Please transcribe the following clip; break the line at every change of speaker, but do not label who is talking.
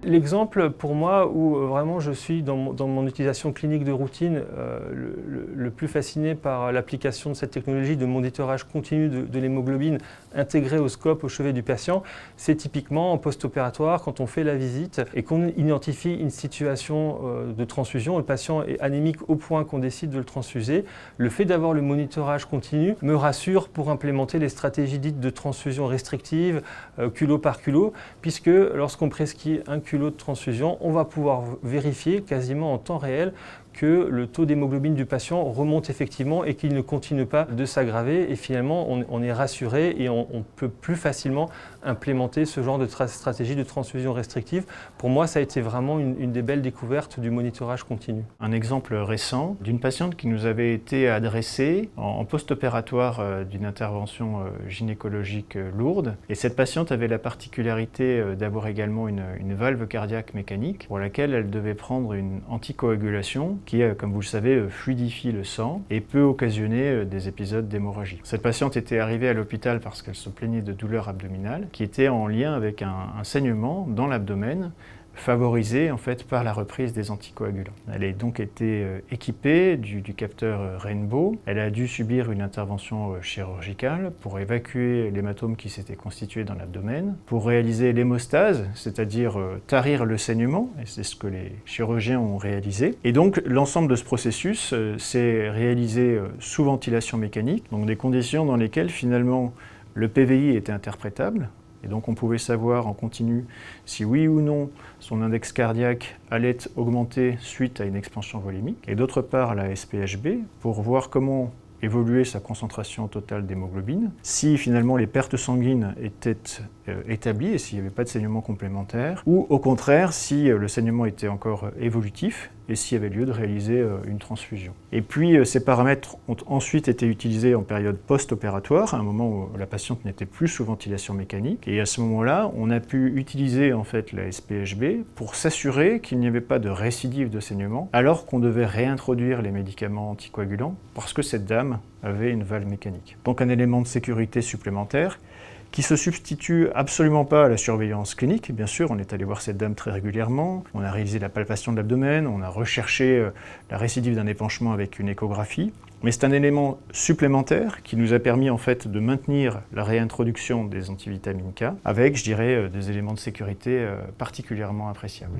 L'exemple pour moi où vraiment je suis dans mon utilisation clinique de routine le plus fasciné par l'application de cette technologie de monitorage continu de l'hémoglobine intégrée au scope au chevet du patient, c'est typiquement en post-opératoire quand on fait la visite et qu'on identifie une situation de transfusion, le patient est anémique au point qu'on décide de le transfuser. Le fait d'avoir le monitorage continu me rassure pour implémenter les stratégies dites de transfusion restrictive, culot par culot, puisque lorsqu'on prescrit un culot de transfusion, on va pouvoir vérifier quasiment en temps réel que le taux d'hémoglobine du patient remonte effectivement et qu'il ne continue pas de s'aggraver. Et finalement, on est rassuré et on peut plus facilement implémenter ce genre de stratégie de transfusion restrictive. Pour moi, ça a été vraiment une des belles découvertes du monitorage continu.
Un exemple récent d'une patiente qui nous avait été adressée en post-opératoire d'une intervention gynécologique lourde. Et cette patiente avait la particularité d'avoir également une valve cardiaque mécanique pour laquelle elle devait prendre une anticoagulation qui, comme vous le savez, fluidifie le sang et peut occasionner des épisodes d'hémorragie. Cette patiente était arrivée à l'hôpital parce qu'elle se plaignait de douleurs abdominales qui étaient en lien avec un saignement dans l'abdomen favorisée en fait par la reprise des anticoagulants. Elle a donc été équipée du capteur Rainbow. Elle a dû subir une intervention chirurgicale pour évacuer l'hématome qui s'était constitué dans l'abdomen, pour réaliser l'hémostase, c'est-à-dire tarir le saignement, et c'est ce que les chirurgiens ont réalisé. Et donc l'ensemble de ce processus s'est réalisé sous ventilation mécanique, donc des conditions dans lesquelles finalement le PVI était interprétable. Et donc on pouvait savoir en continu si oui ou non son index cardiaque allait augmenter suite à une expansion volumique. Et d'autre part la SpHb pour voir comment évoluer sa concentration totale d'hémoglobine, si finalement les pertes sanguines étaient établies et s'il n'y avait pas de saignement complémentaire, ou au contraire si le saignement était encore évolutif et s'il y avait lieu de réaliser une transfusion. Et puis ces paramètres ont ensuite été utilisés en période post-opératoire, à un moment où la patiente n'était plus sous ventilation mécanique, et à ce moment-là, on a pu utiliser en fait la SpHb pour s'assurer qu'il n'y avait pas de récidive de saignement, alors qu'on devait réintroduire les médicaments anticoagulants, parce que cette dame avait une valve mécanique. Donc un élément de sécurité supplémentaire qui se substitue absolument pas à la surveillance clinique. Bien sûr, on est allé voir cette dame très régulièrement, on a réalisé la palpation de l'abdomen, on a recherché la récidive d'un épanchement avec une échographie, mais c'est un élément supplémentaire qui nous a permis en fait de maintenir la réintroduction des antivitamines K avec, je dirais, des éléments de sécurité particulièrement appréciables.